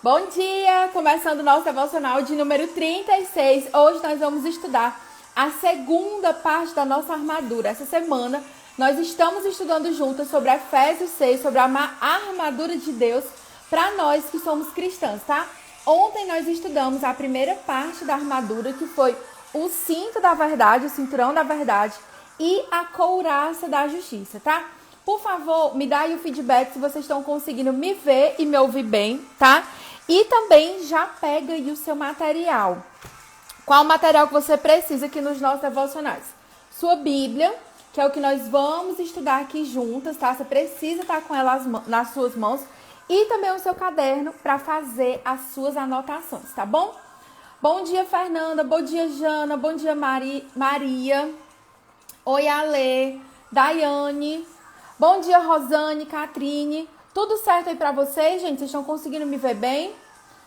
Bom dia! Começando o nosso devocional de número 36. Hoje nós vamos estudar a segunda parte da nossa armadura. Essa semana nós estamos estudando juntas sobre Efésios 6, sobre a armadura de Deus para nós que somos cristãos, tá? Ontem nós estudamos a primeira parte da armadura, que foi o cinto da verdade, o cinturão da verdade e a couraça da justiça, tá? Por favor, me dá aí o feedback se vocês estão conseguindo me ver e me ouvir bem, tá? E também já pega aí o seu material. Qual o material que você precisa aqui nos nossos devocionais? Sua Bíblia, que é o que nós vamos estudar aqui juntas, tá? Você precisa estar com ela nas suas mãos. E também o seu caderno para fazer as suas anotações, tá bom? Bom dia, Fernanda. Bom dia, Jana. Bom dia, Maria. Oi, Ale. Daiane. Bom dia, Rosane, Catrine. Tudo certo aí pra vocês, gente? Vocês estão conseguindo me ver bem?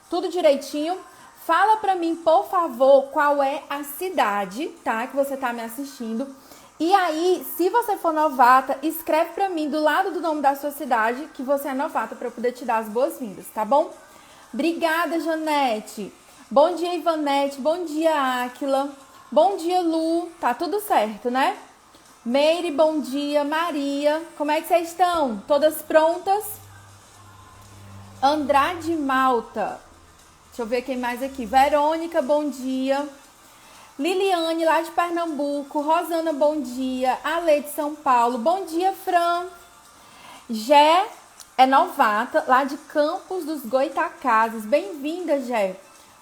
Tudo direitinho? Fala pra mim, por favor, qual é a cidade, tá? Que você tá me assistindo. E aí, se você for novata, escreve pra mim do lado do nome da sua cidade que você é novata pra eu poder te dar as boas-vindas, tá bom? Obrigada, Janete. Bom dia, Ivanete. Bom dia, Áquila. Bom dia, Lu. Tá tudo certo, né? Meire, bom dia. Maria, como é que vocês estão? Todas prontas? Andrade Malta. Deixa eu ver quem mais aqui. Verônica, bom dia. Liliane, lá de Pernambuco. Rosana, bom dia. Ale de São Paulo. Bom dia, Fran. Gé é novata, lá de Campos dos Goitacazes. Bem-vinda, Gé.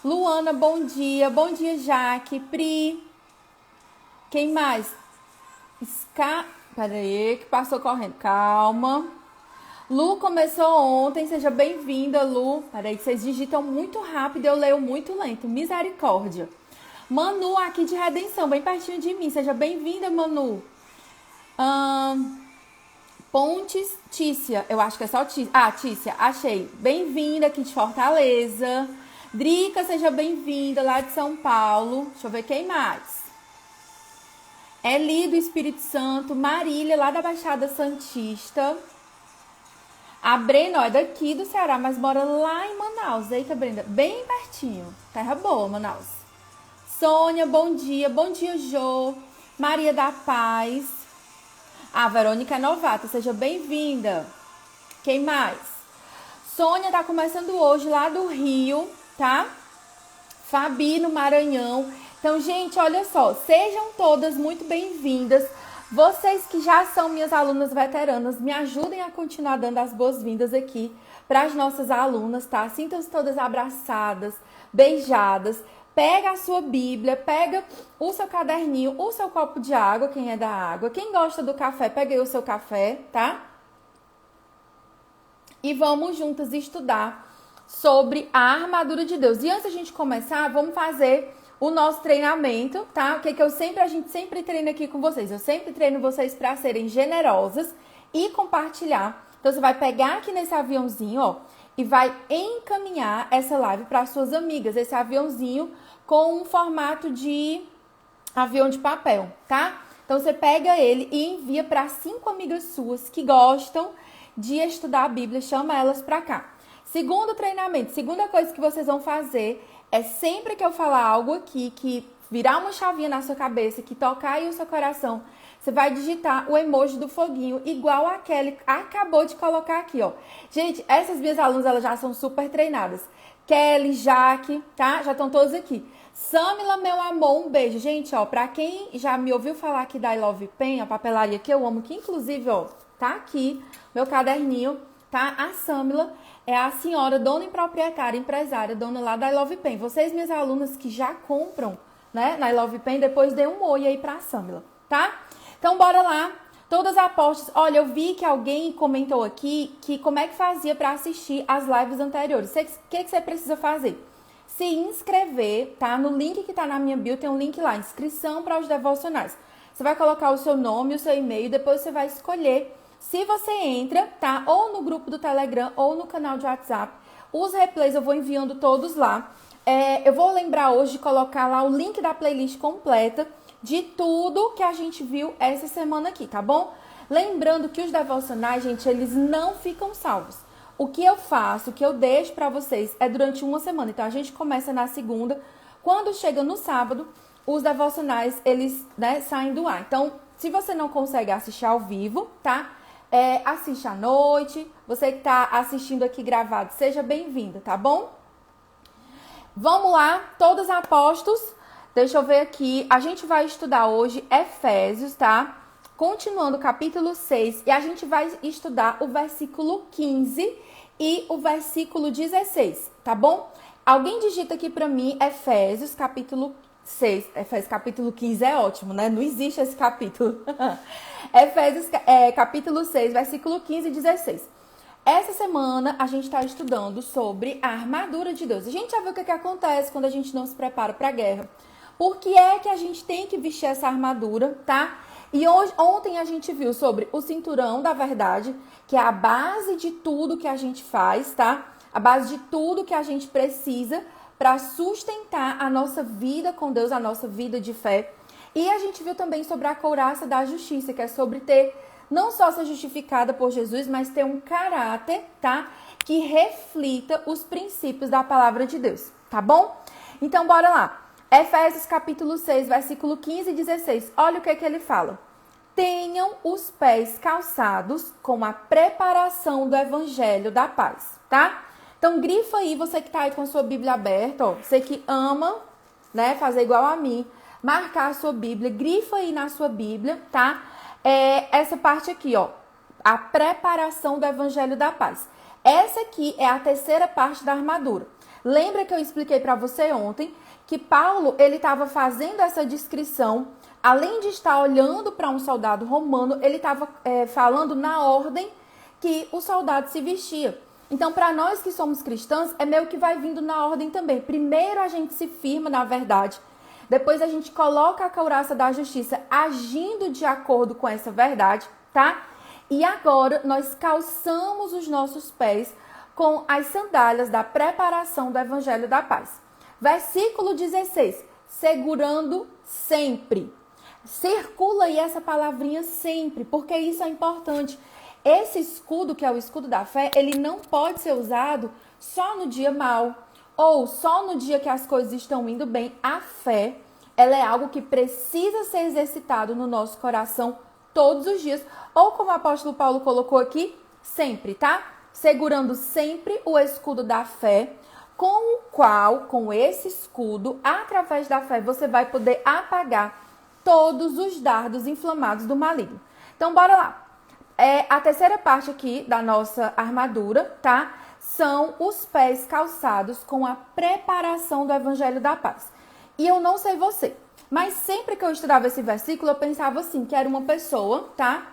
Luana, bom dia. Bom dia, Jaque. Pri. Quem mais? Peraí, que passou correndo. Calma. Lu começou ontem. Seja bem-vinda, Lu. Peraí, que vocês digitam muito rápido. Eu leio muito lento. Misericórdia. Manu, aqui de Redenção, bem pertinho de mim. Seja bem-vinda, Manu. Pontes, Tícia. Eu acho que é só Tícia. Ah, Tícia, achei. Bem-vinda aqui de Fortaleza. Drica, seja bem-vinda lá de São Paulo. Deixa eu ver quem mais. Eli do Espírito Santo, Marília, lá da Baixada Santista. A Brenda, ó, é daqui do Ceará, mas mora lá em Manaus. Eita, Brenda, bem pertinho. Terra boa, Manaus. Sônia, bom dia. Bom dia, Jô. Maria da Paz. A Verônica é novata, seja bem-vinda. Quem mais? Sônia tá começando hoje lá do Rio, tá? Fabi no Maranhão. Então, gente, olha só, sejam todas muito bem-vindas. Vocês que já são minhas alunas veteranas, me ajudem a continuar dando as boas-vindas aqui para as nossas alunas, tá? Sintam-se todas abraçadas, beijadas. Pega a sua Bíblia, pega o seu caderninho, o seu copo de água, quem é da água. Quem gosta do café, pega aí o seu café, tá? E vamos juntas estudar sobre a armadura de Deus. E antes da gente começar, vamos fazer o nosso treinamento, tá? O que a gente sempre treina aqui com vocês. Eu sempre treino vocês para serem generosas e compartilhar. Então, você vai pegar aqui nesse aviãozinho, ó, e vai encaminhar essa live para suas amigas. Esse aviãozinho com um formato de avião de papel, tá? Então, você pega ele e envia para 5 amigas suas que gostam de estudar a Bíblia. Chama elas para cá. Segundo treinamento, segunda coisa que vocês vão fazer é sempre que eu falar algo aqui, que virar uma chavinha na sua cabeça, que tocar aí o seu coração, você vai digitar o emoji do foguinho, igual a Kelly acabou de colocar aqui, ó. Gente, essas minhas alunas, elas já são super treinadas. Kelly, Jaque, tá? Já estão todas aqui. Samila, meu amor, um beijo. Gente, ó, pra quem já me ouviu falar aqui da I Love Pen, a papelaria que eu amo, que inclusive, ó, tá aqui, meu caderninho, tá? A Samila é a senhora, dona e proprietária, empresária, dona lá da I Love Pen. Vocês, minhas alunas que já compram, né, na I Love Pen, depois dê um oi aí pra Samila, tá? Então, bora lá. Todas as apostas. Olha, eu vi que alguém comentou aqui que como é que fazia pra assistir as lives anteriores. O que você precisa fazer? Se inscrever, tá? No link que tá na minha bio, tem um link lá, inscrição para os devocionais. Você vai colocar o seu nome, o seu e-mail, depois você vai escolher se você entra, tá? Ou no grupo do Telegram ou no canal de WhatsApp. Os replays eu vou enviando todos lá. Eu vou lembrar hoje de colocar lá o link da playlist completa de tudo que a gente viu essa semana aqui, tá bom? Lembrando que os devocionais, gente, eles não ficam salvos. o que eu faço, o que eu deixo para vocês é durante uma semana. Então, a gente começa na segunda. Quando chega no sábado, os devocionais, eles, né, saem do ar. Então, se você não consegue assistir ao vivo, tá? Assiste à noite. Você que está assistindo aqui gravado, seja bem-vindo, tá bom? Vamos lá, todos apostos. Deixa eu ver aqui. A gente vai estudar hoje Efésios, tá? Continuando o capítulo 6. E a gente vai estudar o versículo 15 e o versículo 16, tá bom? Alguém digita aqui pra mim Efésios, capítulo 6. Efésios, capítulo 15 é ótimo, né? Não existe esse capítulo. Efésios, capítulo 6, versículo 15 e 16. Essa semana a gente está estudando sobre a armadura de Deus. A gente já viu o que acontece quando a gente não se prepara para a guerra. Por que é que a gente tem que vestir essa armadura, tá? E ontem a gente viu sobre o cinturão da verdade, que é a base de tudo que a gente faz, tá? A base de tudo que a gente precisa para sustentar a nossa vida com Deus, a nossa vida de fé. E a gente viu também sobre a couraça da justiça, que é sobre ter não só ser justificada por Jesus, mas ter um caráter, tá? Que reflita os princípios da palavra de Deus, tá bom? Então, bora lá. Efésios capítulo 6, versículo 15 e 16. Olha o que ele fala. Tenham os pés calçados com a preparação do evangelho da paz, tá? Então, grifa aí, você que tá aí com a sua Bíblia aberta, ó. Você que ama, né, fazer igual a mim, marcar a sua Bíblia, grifa aí na sua Bíblia, tá? Essa parte aqui, ó, a preparação do evangelho da paz. Essa aqui é a terceira parte da armadura. Lembra que eu expliquei para você ontem que Paulo, ele estava fazendo essa descrição, além de estar olhando para um soldado romano, ele estava falando na ordem que o soldado se vestia. Então, para nós que somos cristãos, é meio que vai vindo na ordem também. Primeiro a gente se firma na verdade, depois a gente coloca a couraça da justiça agindo de acordo com essa verdade, tá? E agora nós calçamos os nossos pés com as sandálias da preparação do evangelho da paz. Versículo 16, segurando sempre. Circula aí essa palavrinha sempre, porque isso é importante. Esse escudo, que é o escudo da fé, ele não pode ser usado só no dia mau ou só no dia que as coisas estão indo bem. A fé, ela é algo que precisa ser exercitado no nosso coração todos os dias, ou como o apóstolo Paulo colocou aqui, sempre, tá? Segurando sempre o escudo da fé, com o qual, com esse escudo, através da fé, você vai poder apagar todos os dardos inflamados do maligno. Então, bora lá. A terceira parte aqui da nossa armadura, tá? São os pés calçados com a preparação do evangelho da paz. E eu não sei você, mas sempre que eu estudava esse versículo, eu pensava assim, que era uma pessoa, tá?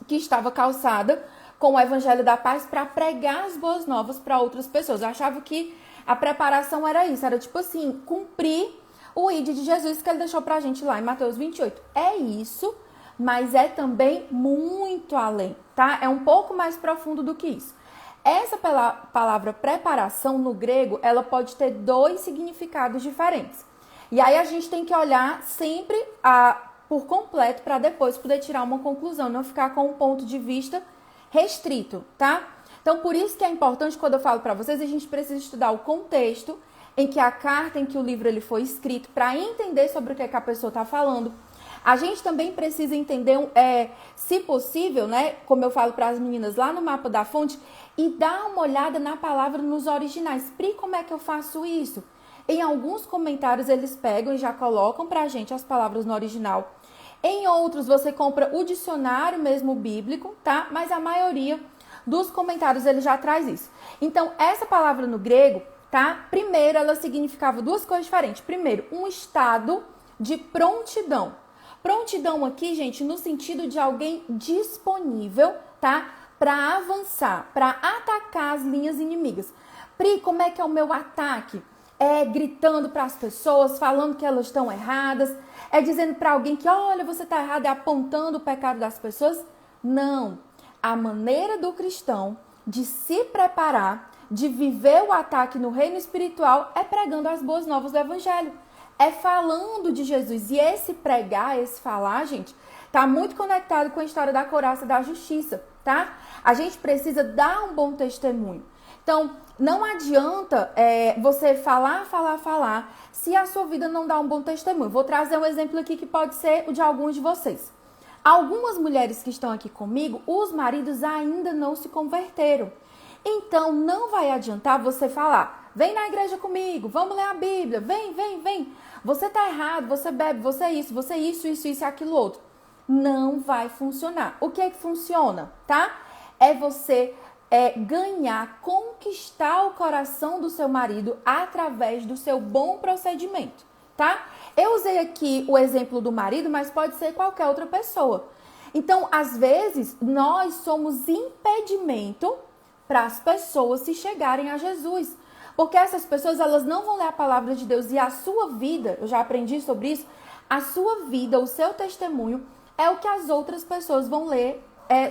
Que estava calçada com o evangelho da paz para pregar as boas novas para outras pessoas. Eu achava que a preparação era isso, era tipo assim, cumprir o ID de Jesus que ele deixou pra gente lá em Mateus 28. É isso, mas é também muito além, tá? É um pouco mais profundo do que isso. Essa palavra preparação no grego, ela pode ter dois significados diferentes. E aí a gente tem que olhar sempre por completo para depois poder tirar uma conclusão, não ficar com um ponto de vista restrito, tá? Então, por isso que é importante, quando eu falo para vocês, a gente precisa estudar o contexto em que a carta, em que o livro ele foi escrito, para entender sobre o que a pessoa está falando. A gente também precisa entender, se possível, né, como eu falo para as meninas lá no mapa da fonte, e dar uma olhada na palavra nos originais. Pri, como é que eu faço isso? Em alguns comentários eles pegam e já colocam para a gente as palavras no original. Em outros você compra o dicionário mesmo bíblico, tá? Mas a maioria dos comentários ele já traz isso. Então, essa palavra no grego, tá? Primeiro, ela significava duas coisas diferentes. Primeiro, um estado de prontidão. Prontidão aqui, gente, no sentido de alguém disponível, tá? Para avançar, para atacar as linhas inimigas. Pri, como é que é o meu ataque? Gritando para as pessoas, falando que elas estão erradas, dizendo para alguém que, olha, você está errado, apontando o pecado das pessoas? Não. A maneira do cristão de se preparar, de viver o ataque no reino espiritual, é pregando as boas novas do evangelho. É falando de Jesus. E esse pregar, esse falar, gente, está muito conectado com a história da couraça da justiça. tá? A gente precisa dar um bom testemunho. Então, não adianta você falar, se a sua vida não dá um bom testemunho. Vou trazer um exemplo aqui que pode ser o de alguns de vocês. Algumas mulheres que estão aqui comigo, os maridos ainda não se converteram. Então, não vai adiantar você falar, vem na igreja comigo, vamos ler a Bíblia, vem. Você tá errado, você bebe, você isso e aquilo outro. Não vai funcionar. O que é que funciona, tá? É você ganhar, conquistar o coração do seu marido através do seu bom procedimento, tá? Eu usei aqui o exemplo do marido, mas pode ser qualquer outra pessoa. Então, às vezes, nós somos impedimento para as pessoas se chegarem a Jesus. Porque essas pessoas, elas não vão ler a palavra de Deus e a sua vida, eu já aprendi sobre isso, a sua vida, o seu testemunho é o que as outras pessoas vão ler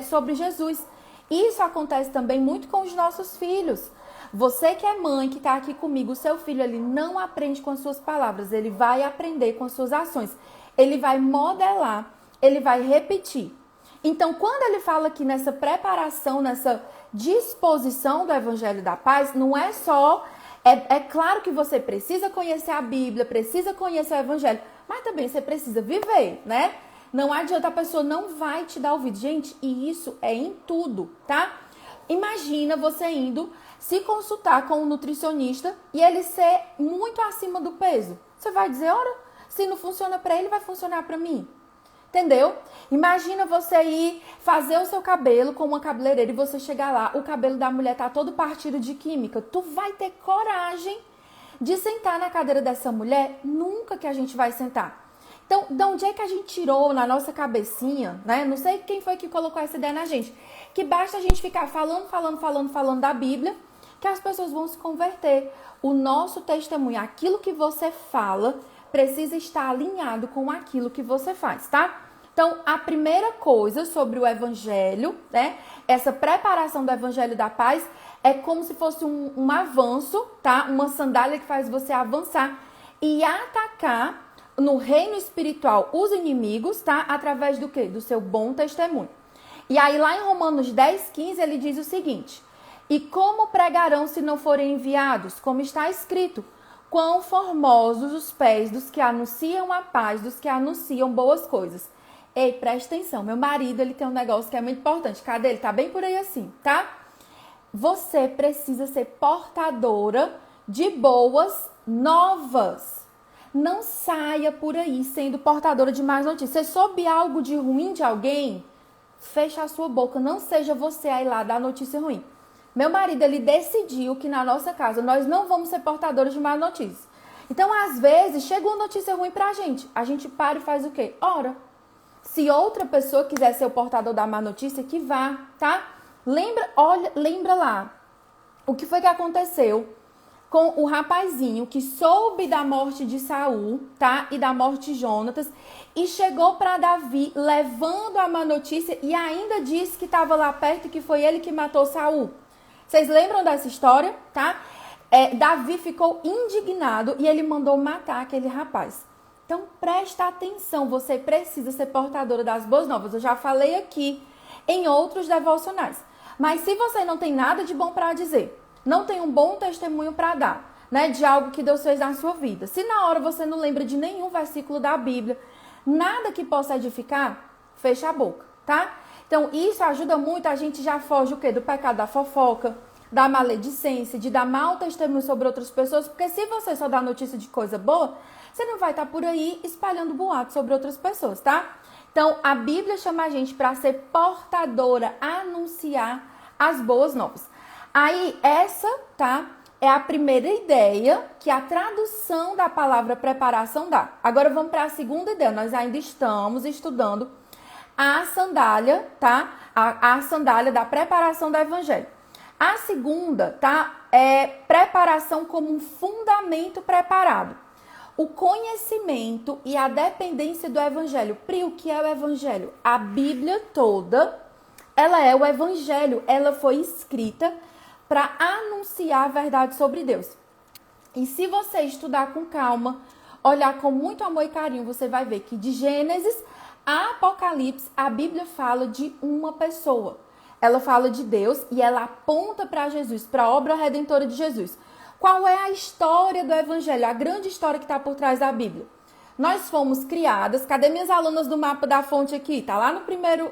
sobre Jesus. Isso acontece também muito com os nossos filhos. Você que é mãe, que está aqui comigo, o seu filho, ele não aprende com as suas palavras, ele vai aprender com as suas ações. Ele vai modelar, ele vai repetir. Então, quando ele fala aqui nessa preparação, nessa disposição do Evangelho da Paz, não é só... É claro que você precisa conhecer a Bíblia, precisa conhecer o Evangelho, mas também você precisa viver, né? Não adianta, a pessoa não vai te dar ouvido. Gente, e isso é em tudo, tá? Imagina você indo se consultar com um nutricionista e ele ser muito acima do peso. Você vai dizer, ora, se não funciona para ele, vai funcionar para mim. Entendeu? Imagina você ir fazer o seu cabelo com uma cabeleireira e você chegar lá, o cabelo da mulher tá todo partido de química. Tu vai ter coragem de sentar na cadeira dessa mulher? Nunca que a gente vai sentar. Então, de onde é que a gente tirou na nossa cabecinha, né? Não sei quem foi que colocou essa ideia na gente. Que basta a gente ficar falando da Bíblia, que as pessoas vão se converter. O nosso testemunho, aquilo que você fala, precisa estar alinhado com aquilo que você faz, tá? Então, a primeira coisa sobre o Evangelho, né? Essa preparação do Evangelho da Paz é como se fosse um avanço, tá? Uma sandália que faz você avançar e atacar no reino espiritual os inimigos, tá? Através do quê? Do seu bom testemunho. E aí lá em Romanos 10:15 ele diz o seguinte: e como pregarão se não forem enviados? Como está escrito, quão formosos os pés dos que anunciam a paz, dos que anunciam boas coisas. Ei, presta atenção, meu marido, ele tem um negócio que é muito importante. Cadê ele? Tá bem por aí assim, tá? Você precisa ser portadora de boas novas. Não saia por aí sendo portadora de más notícias. Você soube algo de ruim de alguém? Fecha a sua boca. Não seja você aí lá dar notícia ruim. Meu marido, ele decidiu que na nossa casa nós não vamos ser portadores de más notícias. Então, às vezes, chega uma notícia ruim pra gente. A gente para e faz o quê? Ora. Se outra pessoa quiser ser o portador da má notícia, que vá, tá? Lembra lá. O que foi que aconteceu com o rapazinho que soube da morte de Saul, tá? E da morte de Jonatas, e chegou para Davi levando a má notícia e ainda disse que estava lá perto e que foi ele que matou Saul. Vocês lembram dessa história, tá? Davi ficou indignado e ele mandou matar aquele rapaz. Então, presta atenção, você precisa ser portadora das boas novas. Eu já falei aqui em outros devocionais. Mas se você não tem nada de bom para dizer, não tem um bom testemunho para dar, né, de algo que Deus fez na sua vida, se na hora você não lembra de nenhum versículo da Bíblia, nada que possa edificar, fecha a boca, tá? Então, isso ajuda muito, a gente já foge o quê? Do pecado da fofoca, da maledicência, de dar mau testemunho sobre outras pessoas, porque se você só dá notícia de coisa boa, você não vai estar por aí espalhando boatos sobre outras pessoas, tá? Então, a Bíblia chama a gente para ser portadora, anunciar as boas novas. Aí, essa, tá? É a primeira ideia que a tradução da palavra preparação dá. Agora, vamos para a segunda ideia. Nós ainda estamos estudando a sandália, tá? A sandália da preparação do Evangelho. A segunda, tá? É preparação como um fundamento preparado. O conhecimento e a dependência do Evangelho. Pri, o que é o Evangelho? A Bíblia toda, ela é o Evangelho. Ela foi escrita para anunciar a verdade sobre Deus. E se você estudar com calma, olhar com muito amor e carinho, você vai ver que de Gênesis a Apocalipse, a Bíblia fala de uma pessoa. ela fala de Deus e ela aponta para Jesus, para a obra redentora de Jesus. Qual é a história do Evangelho, a grande história que está por trás da Bíblia? Nós fomos criadas, cadê minhas alunas do mapa da fonte aqui? Tá lá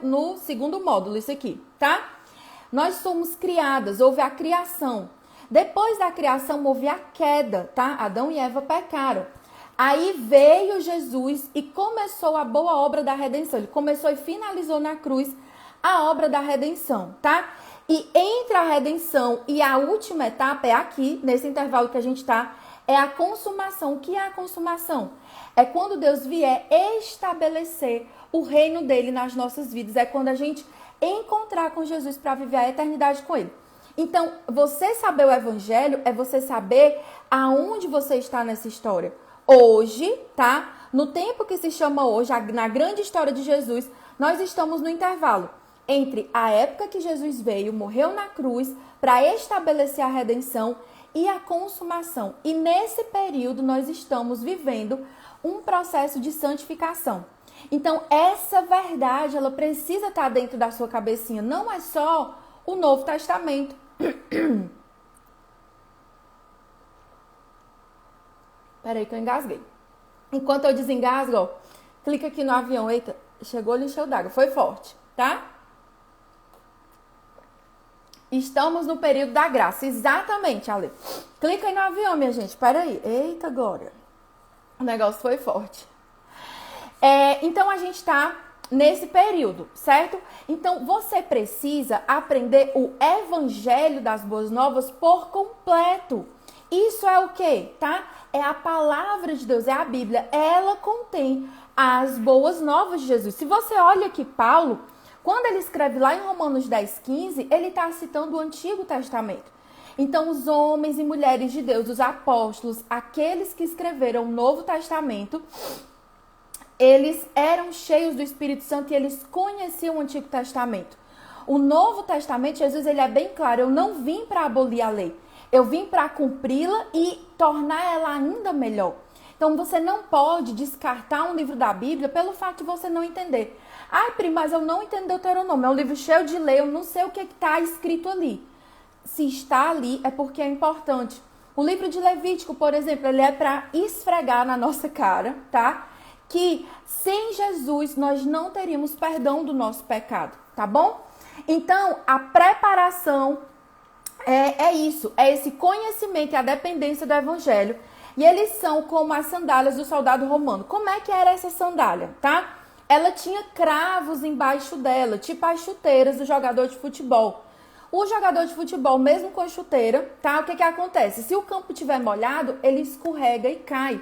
no segundo módulo, isso aqui, tá? Nós somos criadas, houve a criação. Depois da criação houve a queda, tá? Adão e Eva pecaram. Aí veio Jesus e começou a boa obra da redenção. Ele começou e finalizou na cruz a obra da redenção, tá? E entre a redenção e a última etapa, é aqui, nesse intervalo que a gente tá, é a consumação. O que é a consumação? É quando Deus vier estabelecer o reino dele nas nossas vidas. É quando a gente encontrar com Jesus para viver a eternidade com ele. Então, você saber o Evangelho é você saber aonde você está nessa história. Hoje, tá? No tempo que se chama hoje, na grande história de Jesus, nós estamos no intervalo entre a época que Jesus veio, morreu na cruz para estabelecer a redenção e a consumação. E nesse período nós estamos vivendo um processo de santificação. Então, essa verdade, ela precisa estar dentro da sua cabecinha. Não é só o Novo Testamento. Peraí que eu engasguei. Enquanto eu desengasgo, ó, clica aqui no avião. Eita, chegou ali, encheu d'água. Foi forte, tá? Estamos no período da graça. Exatamente, Ale. Clica aí no avião, minha gente. Peraí. Eita, agora. O negócio foi forte. Então, a gente tá nesse período, certo? Então, você precisa aprender o Evangelho das Boas Novas por completo. Isso é o quê, tá? É a palavra de Deus, é a Bíblia. Ela contém as boas novas de Jesus. Se você olha aqui, Paulo, quando ele escreve lá em Romanos 10:15, ele está citando o Antigo Testamento. Então, os homens e mulheres de Deus, os apóstolos, aqueles que escreveram o Novo Testamento, eles eram cheios do Espírito Santo e eles conheciam o Antigo Testamento. O Novo Testamento, Jesus, ele é bem claro, eu não vim para abolir a lei. Eu vim para cumpri-la e tornar ela ainda melhor. Então, você não pode descartar um livro da Bíblia pelo fato de você não entender. Ai, Pri, mas eu não entendo Deuteronômio. É um livro cheio de lei, eu não sei o que está escrito ali. Se está ali, é porque é importante. O livro de Levítico, por exemplo, ele é para esfregar na nossa cara, tá? Que sem Jesus nós não teríamos perdão do nosso pecado, tá bom? Então, a preparação é isso, é esse conhecimento e a dependência do Evangelho. E eles são como as sandálias do soldado romano. Como é que era essa sandália, tá? Ela tinha cravos embaixo dela, tipo as chuteiras do jogador de futebol. O jogador de futebol, mesmo com chuteira, tá? O que que acontece? Se o campo estiver molhado, ele escorrega e cai.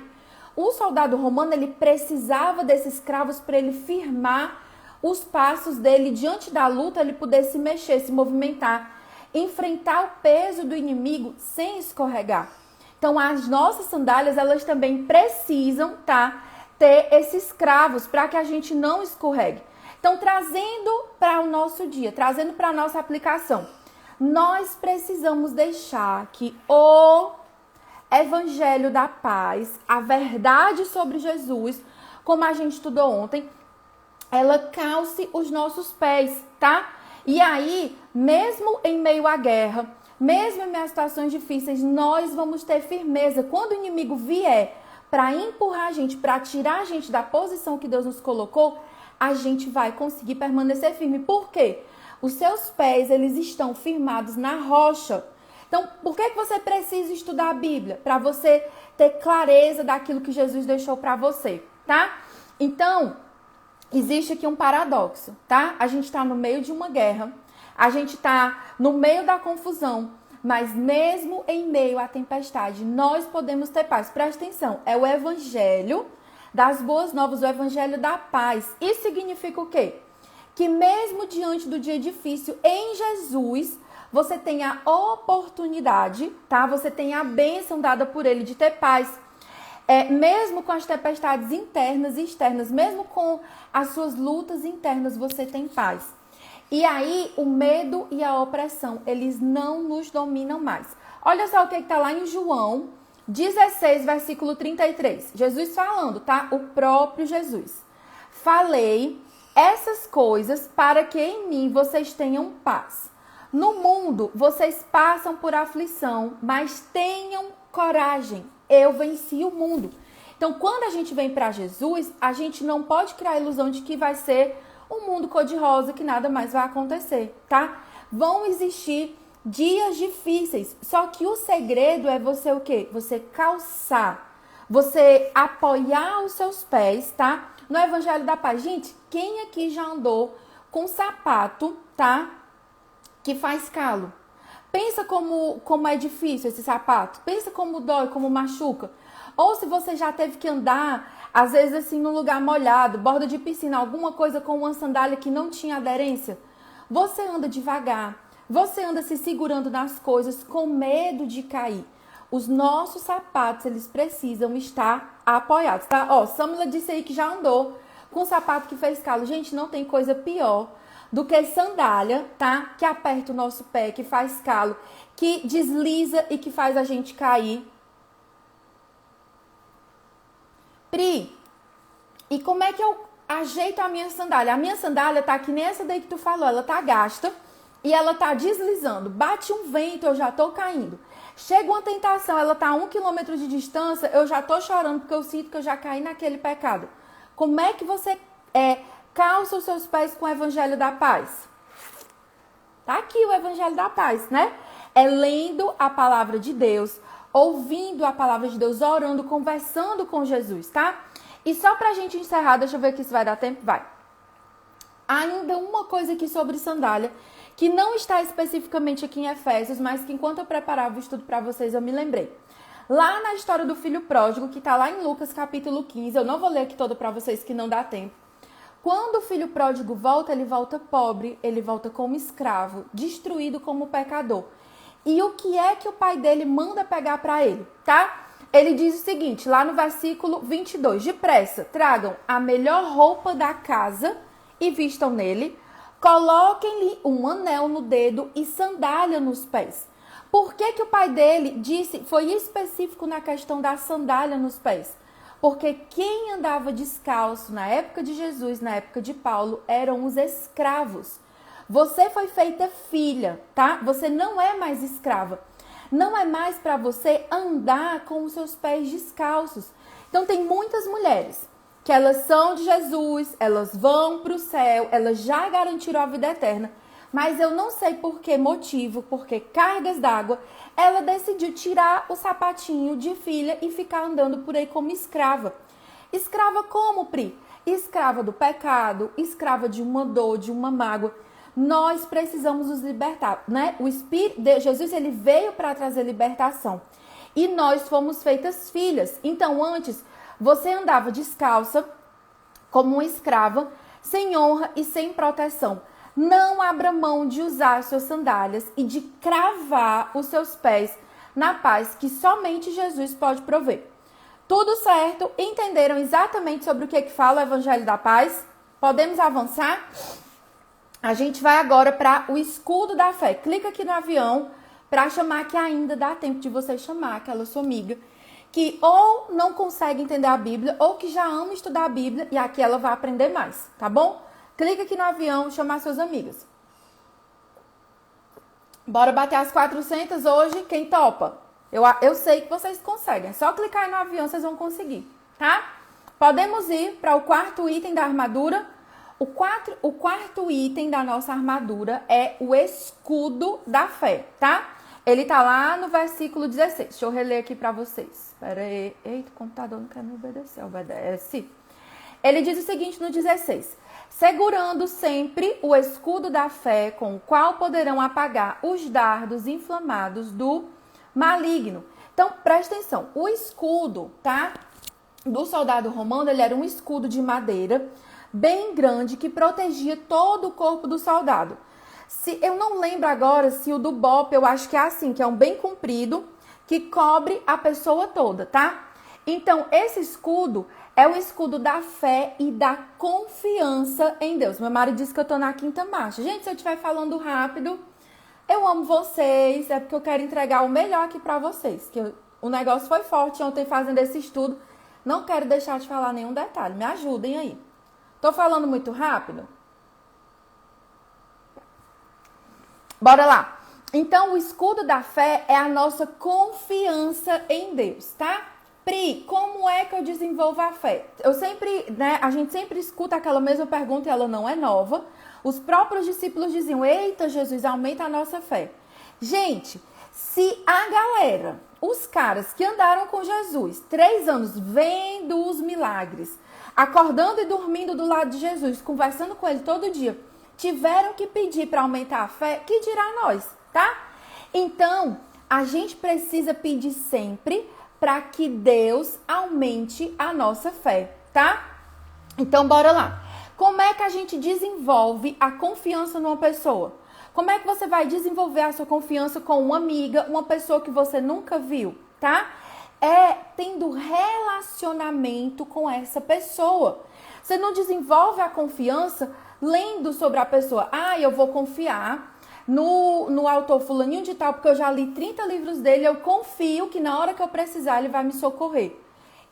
O soldado romano, ele precisava desses cravos para ele firmar os passos dele diante da luta, ele poder se mexer, se movimentar, enfrentar o peso do inimigo sem escorregar. Então, as nossas sandálias, elas também precisam, tá, ter esses cravos para que a gente não escorregue. Então, trazendo para o nosso dia, trazendo para a nossa aplicação, nós precisamos deixar que o Evangelho da Paz, a verdade sobre Jesus, como a gente estudou ontem, ela calce os nossos pés, tá? E aí, mesmo em meio à guerra, mesmo em meio a situações difíceis, nós vamos ter firmeza. Quando o inimigo vier para empurrar a gente, para tirar a gente da posição que Deus nos colocou, a gente vai conseguir permanecer firme. Por quê? Os seus pés, eles estão firmados na rocha. Então, por que você precisa estudar a Bíblia? Para você ter clareza daquilo que Jesus deixou para você, tá? Então, existe aqui um paradoxo, tá? A gente está no meio de uma guerra, a gente está no meio da confusão, mas mesmo em meio à tempestade, nós podemos ter paz. Presta atenção, é o Evangelho das Boas Novas, o Evangelho da Paz. Isso significa o quê? Que mesmo diante do dia difícil, em Jesus, você tem a oportunidade, tá? Você tem a bênção dada por Ele de ter paz. Mesmo com as tempestades internas e externas, mesmo com as suas lutas internas, você tem paz. E aí, o medo e a opressão, eles não nos dominam mais. Olha só o que está lá em João 16, versículo 33. Jesus falando, tá? O próprio Jesus. Falei essas coisas para que em mim vocês tenham paz. No mundo vocês passam por aflição, mas tenham coragem. Eu venci o mundo. Então, quando a gente vem para Jesus, a gente não pode criar a ilusão de que vai ser um mundo cor-de-rosa, que nada mais vai acontecer, tá? Vão existir dias difíceis, só que o segredo é você o quê? Você calçar, você apoiar os seus pés, tá? No Evangelho da Paz. Gente, quem aqui já andou com sapato, tá? Que faz calo. Pensa como é difícil esse sapato. Pensa como dói, como machuca. Ou se você já teve que andar, às vezes assim, num lugar molhado, borda de piscina, alguma coisa com uma sandália que não tinha aderência. Você anda devagar. Você anda se segurando nas coisas com medo de cair. Os nossos sapatos, eles precisam estar apoiados, tá? Ó, Samila disse aí que já andou com sapato que fez calo. Gente, não tem coisa pior do que sandália, tá? Que aperta o nosso pé, que faz calo, que desliza e que faz a gente cair. Pri, e como é que eu ajeito a minha sandália? A minha sandália tá que nem essa daí que tu falou, ela tá gasta e ela tá deslizando. Bate um vento, eu já tô caindo. Chega uma tentação, ela tá a 1 quilômetro de distância, eu já tô chorando porque eu sinto que eu já caí naquele pecado. Como é que você calça os seus pés com o Evangelho da Paz? Tá aqui o Evangelho da Paz, né? É lendo a palavra de Deus, ouvindo a palavra de Deus, orando, conversando com Jesus, tá? E só pra gente encerrar, deixa eu ver aqui se vai dar tempo. Vai. Ainda uma coisa aqui sobre sandália, que não está especificamente aqui em Efésios, mas que enquanto eu preparava o estudo para vocês, eu me lembrei. Lá na história do filho pródigo, que está lá em Lucas capítulo 15, eu não vou ler aqui todo para vocês que não dá tempo. Quando o filho pródigo volta, ele volta pobre, ele volta como escravo, destruído como pecador. E o que é que o pai dele manda pegar para ele, tá? Ele diz o seguinte, lá no versículo 22, depressa, tragam a melhor roupa da casa e vistam nele, coloquem-lhe um anel no dedo e sandália nos pés. Por que que o pai dele disse, foi específico na questão da sandália nos pés? Porque quem andava descalço na época de Jesus, na época de Paulo, eram os escravos. Você foi feita filha, tá? Você não é mais escrava. Não é mais para você andar com os seus pés descalços. Então tem muitas mulheres que elas são de Jesus, elas vão para o céu, elas já garantiram a vida eterna. Mas eu não sei por que motivo, por que cargas d'água, ela decidiu tirar o sapatinho de filha e ficar andando por aí como escrava. Escrava como, Pri? Escrava do pecado, escrava de uma dor, de uma mágoa. Nós precisamos nos libertar, né? O Espírito de Jesus, ele veio para trazer libertação. E nós fomos feitas filhas. Então, antes, você andava descalça, como uma escrava, sem honra e sem proteção. Não abra mão de usar suas sandálias e de cravar os seus pés na paz que somente Jesus pode prover. Tudo certo? Entenderam exatamente sobre o que fala o Evangelho da Paz? Podemos avançar? A gente vai agora para o escudo da fé. Clica aqui no avião para chamar, que ainda dá tempo de você chamar aquela sua amiga que ou não consegue entender a Bíblia ou que já ama estudar a Bíblia e aqui ela vai aprender mais, tá bom? Clica aqui no avião e chamar suas amigas. Bora bater as 400 hoje? Quem topa? Eu sei que vocês conseguem. É só clicar aí no avião, vocês vão conseguir, tá? Podemos ir para o quarto item da armadura. O quarto item da nossa armadura é o escudo da fé, tá? Ele tá lá no versículo 16. Deixa eu reler aqui para vocês. Espera aí. Eita, o computador não quer me obedecer. Obedece. Ele diz o seguinte no 16. Segurando sempre o escudo da fé, com o qual poderão apagar os dardos inflamados do maligno. Então, presta atenção. O escudo, tá? Do soldado romano, ele era um escudo de madeira bem grande que protegia todo o corpo do soldado. Eu não lembro agora se o do BOP, eu acho que é assim, que é um bem comprido, que cobre a pessoa toda, tá? Então, esse escudo é o escudo da fé e da confiança em Deus. Meu marido disse que eu tô na quinta marcha. Gente, se eu estiver falando rápido, eu amo vocês, é porque eu quero entregar o melhor aqui pra vocês. Que o negócio foi forte ontem fazendo esse estudo. Não quero deixar de falar nenhum detalhe. Me ajudem aí. Tô falando muito rápido? Bora lá. Então, o escudo da fé é a nossa confiança em Deus, tá? Pri, como é que eu desenvolvo a fé? A gente sempre escuta aquela mesma pergunta e ela não é nova. Os próprios discípulos diziam, eita, Jesus, aumenta a nossa fé. Gente, se a galera, os caras que andaram com Jesus 3 anos, vendo os milagres, acordando e dormindo do lado de Jesus, conversando com ele todo dia, tiveram que pedir para aumentar a fé, que dirá nós, tá? Então, a gente precisa pedir sempre para que Deus aumente a nossa fé, tá? Então, bora lá. Como é que a gente desenvolve a confiança numa pessoa? Como é que você vai desenvolver a sua confiança com uma amiga, uma pessoa que você nunca viu, tá? É tendo relacionamento com essa pessoa. Você não desenvolve a confiança lendo sobre a pessoa. Ah, eu vou confiar no autor fulaninho de tal, porque eu já li 30 livros dele, eu confio que na hora que eu precisar ele vai me socorrer.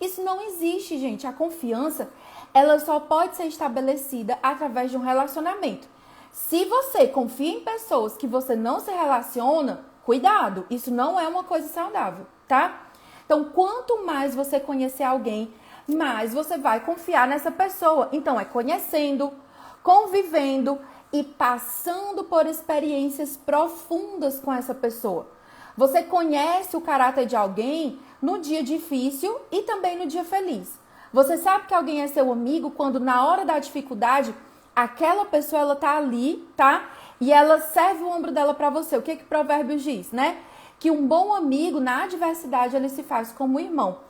Isso não existe, gente. A confiança, ela só pode ser estabelecida através de um relacionamento. Se você confia em pessoas que você não se relaciona, cuidado, isso não é uma coisa saudável, tá? Então, quanto mais você conhecer alguém, mais você vai confiar nessa pessoa. Então, é conhecendo, convivendo e passando por experiências profundas com essa pessoa. Você conhece o caráter de alguém no dia difícil e também no dia feliz. Você sabe que alguém é seu amigo quando na hora da dificuldade, aquela pessoa ela tá ali, tá? E ela serve o ombro dela para você. O que Provérbios diz, né? Que um bom amigo na adversidade ele se faz como um irmão.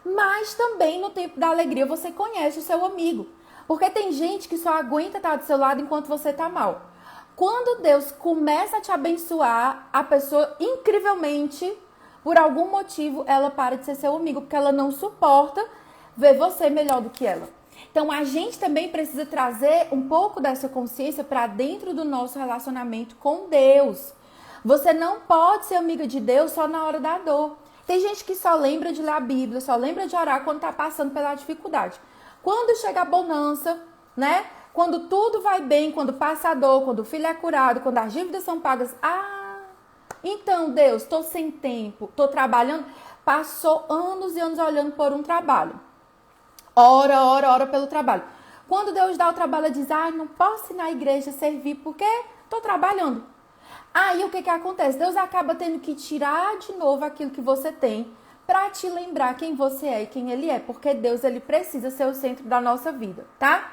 Mas também no tempo da alegria você conhece o seu amigo. Porque tem gente que só aguenta estar do seu lado enquanto você está mal. Quando Deus começa a te abençoar, a pessoa, incrivelmente, por algum motivo, ela para de ser seu amigo, porque ela não suporta ver você melhor do que ela. Então, a gente também precisa trazer um pouco dessa consciência para dentro do nosso relacionamento com Deus. Você não pode ser amiga de Deus só na hora da dor. Tem gente que só lembra de ler a Bíblia, só lembra de orar quando está passando pela dificuldade. Quando chega a bonança, né? Quando tudo vai bem, quando passa a dor, quando o filho é curado, quando as dívidas são pagas. Então, Deus, estou sem tempo, estou trabalhando. Passou anos e anos olhando por um trabalho. Ora pelo trabalho. Quando Deus dá o trabalho, ele diz, não posso ir na igreja servir porque estou trabalhando. Aí o que acontece? Deus acaba tendo que tirar de novo aquilo que você tem para te lembrar quem você é e quem ele é, porque Deus ele precisa ser o centro da nossa vida, tá?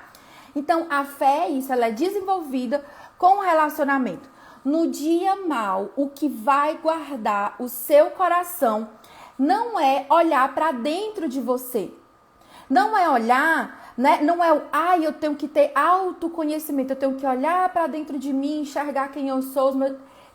Então a fé, ela é desenvolvida com o relacionamento. No dia mal, o que vai guardar o seu coração não é olhar para dentro de você. Não é olhar, né? Não é eu tenho que ter autoconhecimento, eu tenho que olhar para dentro de mim, enxergar quem eu sou.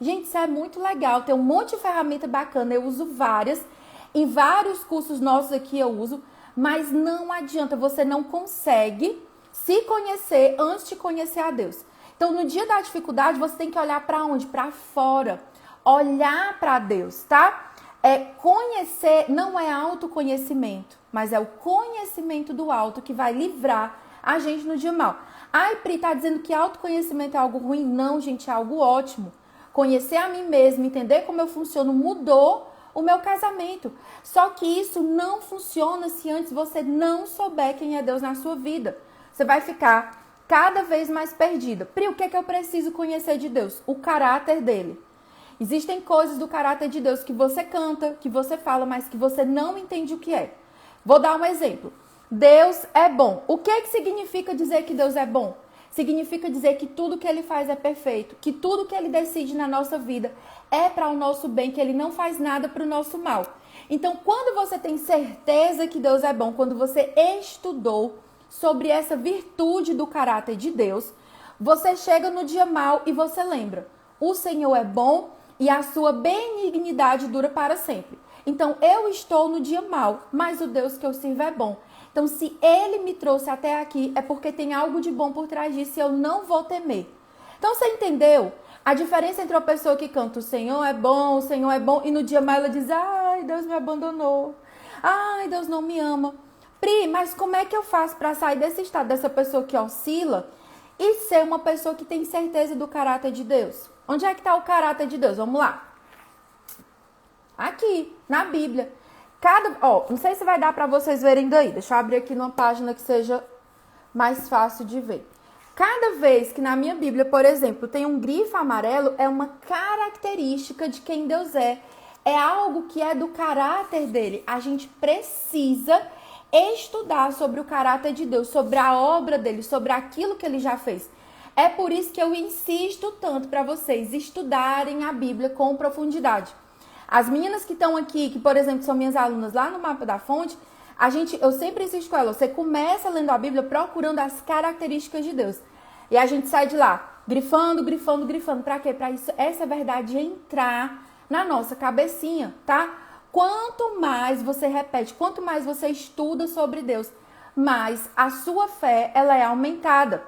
Gente, isso é muito legal, tem um monte de ferramenta bacana, eu uso várias. Em vários cursos nossos aqui eu uso, mas não adianta, você não consegue se conhecer antes de conhecer a Deus. Então, no dia da dificuldade, você tem que olhar para onde? Para fora. Olhar para Deus, tá? Conhecer não é autoconhecimento, mas é o conhecimento do alto que vai livrar a gente no dia mal. Pri, tá dizendo que autoconhecimento é algo ruim? Não, gente, é algo ótimo. Conhecer a mim mesmo, entender como eu funciono, mudou o meu casamento. Só que isso não funciona se antes você não souber quem é Deus na sua vida. Você vai ficar cada vez mais perdida. Pri, o que eu preciso conhecer de Deus? O caráter dele. Existem coisas do caráter de Deus que você canta, que você fala, mas que você não entende o que é. Vou dar um exemplo. Deus é bom. O que significa dizer que Deus é bom? Significa dizer que tudo que ele faz é perfeito, que tudo que ele decide na nossa vida é para o nosso bem, que ele não faz nada para o nosso mal. Então, quando você tem certeza que Deus é bom, quando você estudou sobre essa virtude do caráter de Deus, você chega no dia mal e você lembra, o Senhor é bom e a sua benignidade dura para sempre. Então, eu estou no dia mal, mas o Deus que eu sirvo é bom. Então, se ele me trouxe até aqui, é porque tem algo de bom por trás disso e eu não vou temer. Então, você entendeu a diferença entre uma pessoa que canta o Senhor é bom, e no dia mal ela diz, Deus me abandonou. Deus não me ama. Pri, mas como é que eu faço para sair desse estado, dessa pessoa que oscila e ser uma pessoa que tem certeza do caráter de Deus? Onde é que está o caráter de Deus? Vamos lá. Aqui, na Bíblia. Não sei se vai dar para vocês verem daí. Deixa eu abrir aqui numa página que seja mais fácil de ver. Cada vez que na minha Bíblia, por exemplo, tem um grifo amarelo, é uma característica de quem Deus é. É algo que é do caráter dele. A gente precisa estudar sobre o caráter de Deus, sobre a obra dele, sobre aquilo que ele já fez. É por isso que eu insisto tanto para vocês estudarem a Bíblia com profundidade. As meninas que estão aqui, que por exemplo são minhas alunas lá no Mapa da Fonte, eu sempre insisto com ela, você começa lendo a Bíblia procurando as características de Deus. E a gente sai de lá grifando. Para quê? Para essa verdade entrar na nossa cabecinha, tá? Quanto mais você repete, quanto mais você estuda sobre Deus, mais a sua fé ela é aumentada.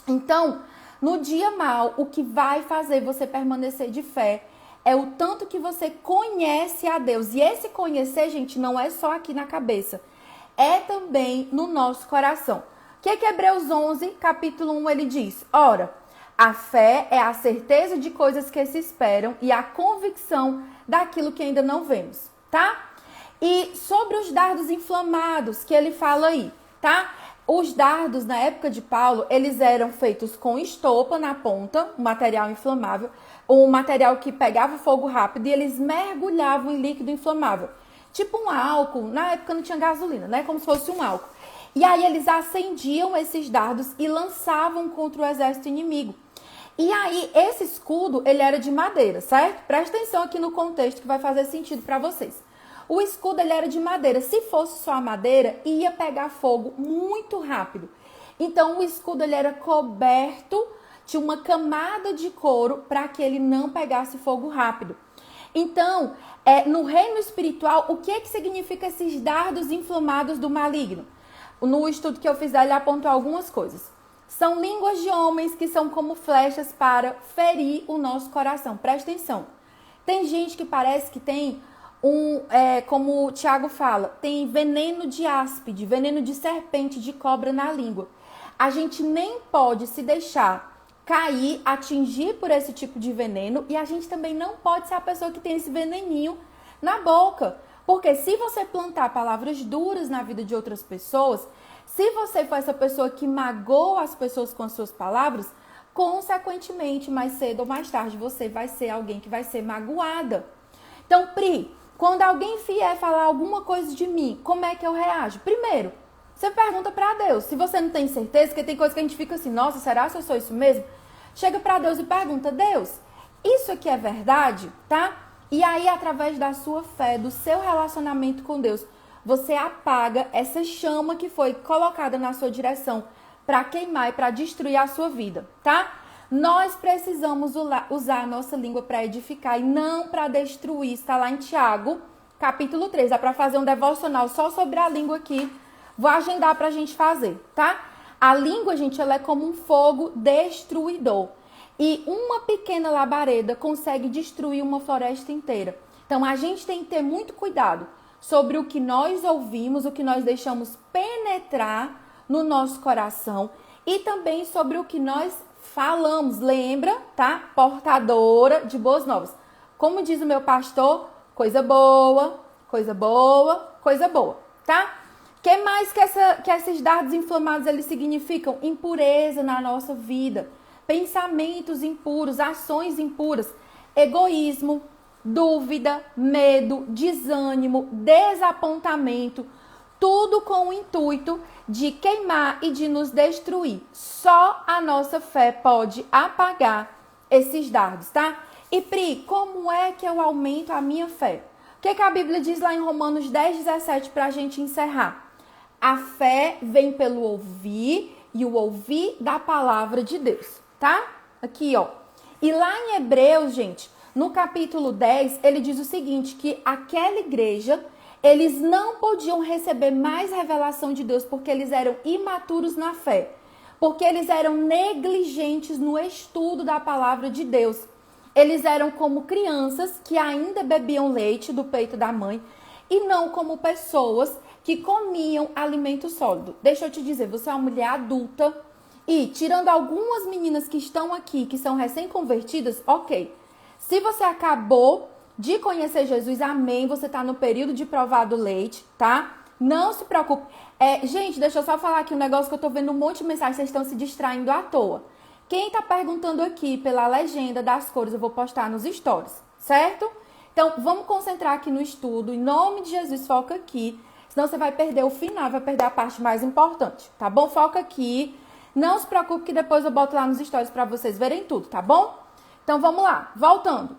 Então, no dia mal, o que vai fazer você permanecer de fé é o tanto que você conhece a Deus. E esse conhecer, gente, não é só aqui na cabeça. É também no nosso coração. O que Hebreus 11, capítulo 1, ele diz? Ora, a fé é a certeza de coisas que se esperam e a convicção daquilo que ainda não vemos, tá? E sobre os dardos inflamados que ele fala aí, tá? Os dardos, na época de Paulo, eles eram feitos com estopa na ponta, um material inflamável, um material que pegava fogo rápido e eles mergulhavam em líquido inflamável. Tipo um álcool, na época não tinha gasolina, né? Como se fosse um álcool. E aí eles acendiam esses dardos e lançavam contra o exército inimigo. E aí esse escudo, ele era de madeira, certo? Presta atenção aqui no contexto que vai fazer sentido para vocês. O escudo, ele era de madeira. Se fosse só a madeira, ia pegar fogo muito rápido. Então, o escudo, ele era coberto, tinha uma camada de couro para que ele não pegasse fogo rápido. Então, no reino espiritual, o que significa esses dardos inflamados do maligno? No estudo que eu fiz, ele apontou algumas coisas. São línguas de homens que são como flechas para ferir o nosso coração. Presta atenção. Tem gente que parece que tem como o Tiago fala, tem veneno de áspide, veneno de serpente, de cobra na língua. A gente nem pode se deixar cair, atingir por esse tipo de veneno, e a gente também não pode ser a pessoa que tem esse veneninho na boca. Porque se você plantar palavras duras na vida de outras pessoas, se você for essa pessoa que magoa as pessoas com as suas palavras, consequentemente, mais cedo ou mais tarde, você vai ser alguém que vai ser magoada. Então, Pri, quando alguém vier falar alguma coisa de mim, como é que eu reajo? Primeiro, você pergunta para Deus. Se você não tem certeza, porque tem coisa que a gente fica assim, nossa, será que eu sou isso mesmo? Chega para Deus e pergunta, Deus, isso aqui é verdade, tá? E aí, através da sua fé, do seu relacionamento com Deus, você apaga essa chama que foi colocada na sua direção para queimar e para destruir a sua vida, tá? Nós precisamos usar a nossa língua para edificar e não para destruir. Está lá em Tiago, capítulo 3. Dá para fazer um devocional só sobre a língua aqui. Vou agendar para a gente fazer, tá? A língua, gente, ela é como um fogo destruidor. E uma pequena labareda consegue destruir uma floresta inteira. Então, a gente tem que ter muito cuidado sobre o que nós ouvimos, o que nós deixamos penetrar no nosso coração e também sobre o que nós falamos, lembra, tá? Portadora de boas novas. Como diz o meu pastor, coisa boa, coisa boa, coisa boa, tá? O que mais que esses dardos inflamados eles significam? Impureza na nossa vida, pensamentos impuros, ações impuras, egoísmo, dúvida, medo, desânimo, desapontamento, tudo com o intuito de queimar e de nos destruir. Só a nossa fé pode apagar esses dardos, tá? E Pri, como é que eu aumento a minha fé? O que a Bíblia diz lá em Romanos 10:17 para a gente encerrar? A fé vem pelo ouvir e o ouvir da palavra de Deus, tá? Aqui, ó. E lá em Hebreus, gente, no capítulo 10, ele diz o seguinte, que aquela igreja, eles não podiam receber mais revelação de Deus porque eles eram imaturos na fé, porque eles eram negligentes no estudo da palavra de Deus. Eles eram como crianças que ainda bebiam leite do peito da mãe e não como pessoas que comiam alimento sólido. Deixa eu te dizer, você é uma mulher adulta e, tirando algumas meninas que estão aqui, que são recém-convertidas, ok. Se você acabou de conhecer Jesus, amém, você tá no período de provar do leite, tá? Não se preocupe. Gente, deixa eu só falar aqui um negócio que eu tô vendo um monte de mensagem, vocês estão se distraindo à toa. Quem tá perguntando aqui pela legenda das cores, eu vou postar nos stories, certo? Então, vamos concentrar aqui no estudo. Em nome de Jesus, foca aqui. Senão você vai perder o final, vai perder a parte mais importante, tá bom? Foca aqui. Não se preocupe que depois eu boto lá nos stories pra vocês verem tudo, tá bom? Então, vamos lá. Voltando.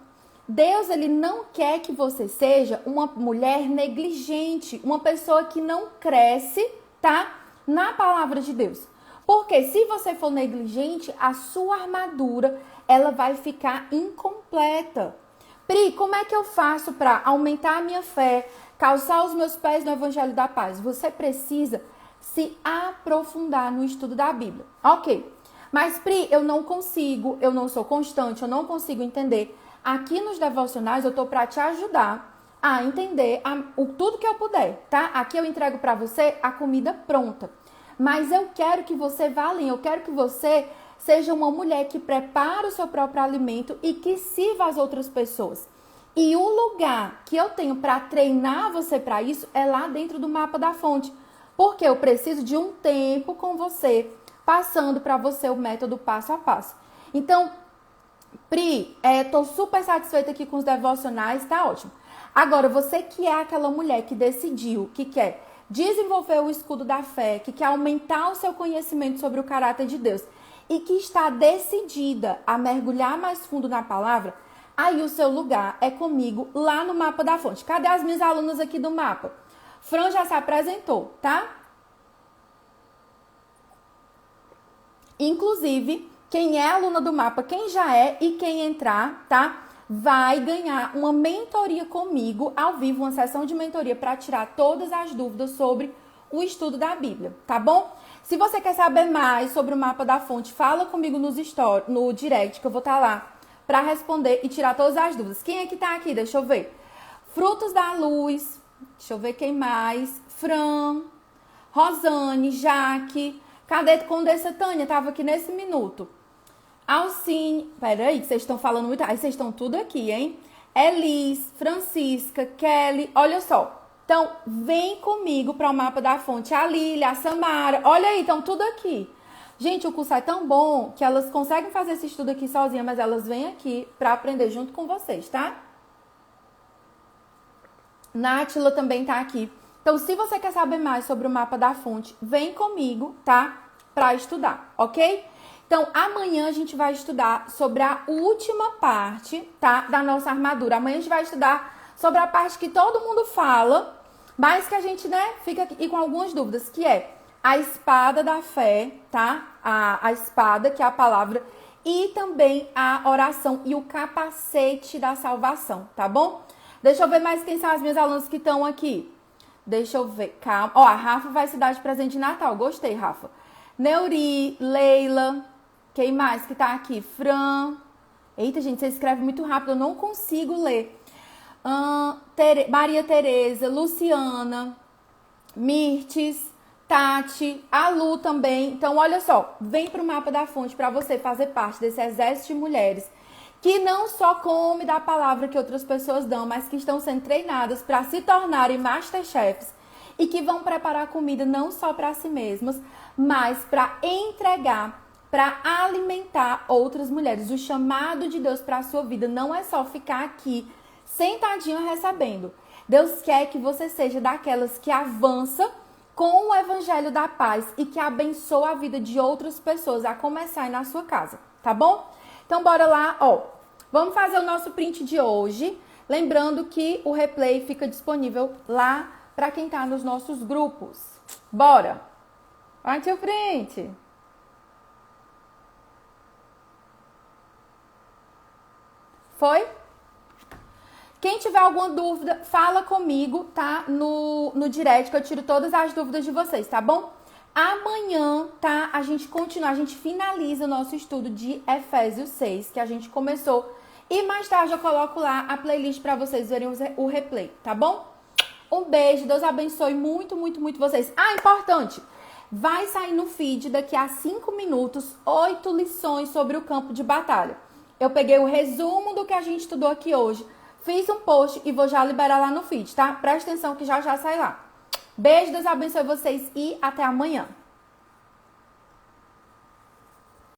Deus, ele não quer que você seja uma mulher negligente, uma pessoa que não cresce, tá? Na palavra de Deus. Porque se você for negligente, a sua armadura, ela vai ficar incompleta. Pri, como é que eu faço para aumentar a minha fé, calçar os meus pés no Evangelho da Paz? Você precisa se aprofundar no estudo da Bíblia. Ok. Mas, Pri, eu não consigo, eu não sou constante, eu não consigo entender. Aqui nos devocionais eu tô para te ajudar a entender tudo que eu puder, tá? Aqui eu entrego para você a comida pronta. Mas eu quero que você vá além, eu quero que você seja uma mulher que prepara o seu próprio alimento e que sirva as outras pessoas. E o lugar que eu tenho para treinar você para isso é lá dentro do mapa da fonte. Porque eu preciso de um tempo com você, passando para você o método passo a passo. Então, Pri, tô super satisfeita aqui com os devocionais, tá ótimo. Agora, você que é aquela mulher que decidiu, que quer desenvolver o escudo da fé, que quer aumentar o seu conhecimento sobre o caráter de Deus e que está decidida a mergulhar mais fundo na palavra, aí o seu lugar é comigo lá no mapa da fonte. Cadê as minhas alunas aqui do mapa? Fran já se apresentou, tá? Inclusive, quem é aluna do mapa, quem já é e quem entrar, tá? Vai ganhar uma mentoria comigo, ao vivo, uma sessão de mentoria para tirar todas as dúvidas sobre o estudo da Bíblia, tá bom? Se você quer saber mais sobre o mapa da fonte, fala comigo no direct, que eu vou estar lá para responder e tirar todas as dúvidas. Quem é que tá aqui? Deixa eu ver. Frutos da Luz, deixa eu ver quem mais. Fran, Rosane, Jaque, cadê Condessa Tânia? Tava aqui nesse minuto. Alcine, peraí, que vocês estão falando muito. Aí vocês estão tudo aqui, hein? Elis, Francisca, Kelly, olha só. Então, vem comigo para o mapa da fonte. A Lília, a Samara, olha aí, estão tudo aqui. Gente, o curso é tão bom que elas conseguem fazer esse estudo aqui sozinhas, mas elas vêm aqui para aprender junto com vocês, tá? Nátila também tá aqui. Então, se você quer saber mais sobre o mapa da fonte, vem comigo, tá? Para estudar, ok? Então, amanhã a gente vai estudar sobre a última parte, tá? Da nossa armadura. Amanhã a gente vai estudar sobre a parte que todo mundo fala, mas que a gente, né, fica aqui com algumas dúvidas, que é a espada da fé, tá? A espada, que é a palavra, e também a oração e o capacete da salvação, tá bom? Deixa eu ver mais quem são as minhas alunas que estão aqui. Deixa eu ver, calma. Ó, a Rafa vai se dar de presente de Natal. Gostei, Rafa. Neuri, Leila... Quem mais que tá aqui? Fran. Eita, gente, você escreve muito rápido, eu não consigo ler. Maria Tereza, Luciana, Mirtes, Tati, a Lu também. Então, olha só, vem pro mapa da fonte para você fazer parte desse exército de mulheres que não só come da palavra que outras pessoas dão, mas que estão sendo treinadas para se tornarem masterchefs e que vão preparar comida não só para si mesmas, mas para entregar, para alimentar outras mulheres. O chamado de Deus para a sua vida não é só ficar aqui sentadinho recebendo. Deus quer que você seja daquelas que avança com o evangelho da paz e que abençoa a vida de outras pessoas, a começar aí na sua casa, tá bom? Então bora lá, ó. Vamos fazer o nosso print de hoje, lembrando que o replay fica disponível lá para quem tá nos nossos grupos. Bora. Bate o print. Foi? Quem tiver alguma dúvida, fala comigo, tá? No direct, que eu tiro todas as dúvidas de vocês, tá bom? Amanhã, tá? A gente continua, a gente finaliza o nosso estudo de Efésios 6, que a gente começou. E mais tarde eu coloco lá a playlist pra vocês verem o replay, tá bom? Um beijo, Deus abençoe muito, muito, muito vocês. Ah, importante, vai sair no feed daqui a 5 minutos 8 lições sobre o campo de batalha. Eu peguei o resumo do que a gente estudou aqui hoje, fiz um post e vou já liberar lá no feed, tá? Presta atenção que já já sai lá. Beijo, Deus abençoe vocês e até amanhã.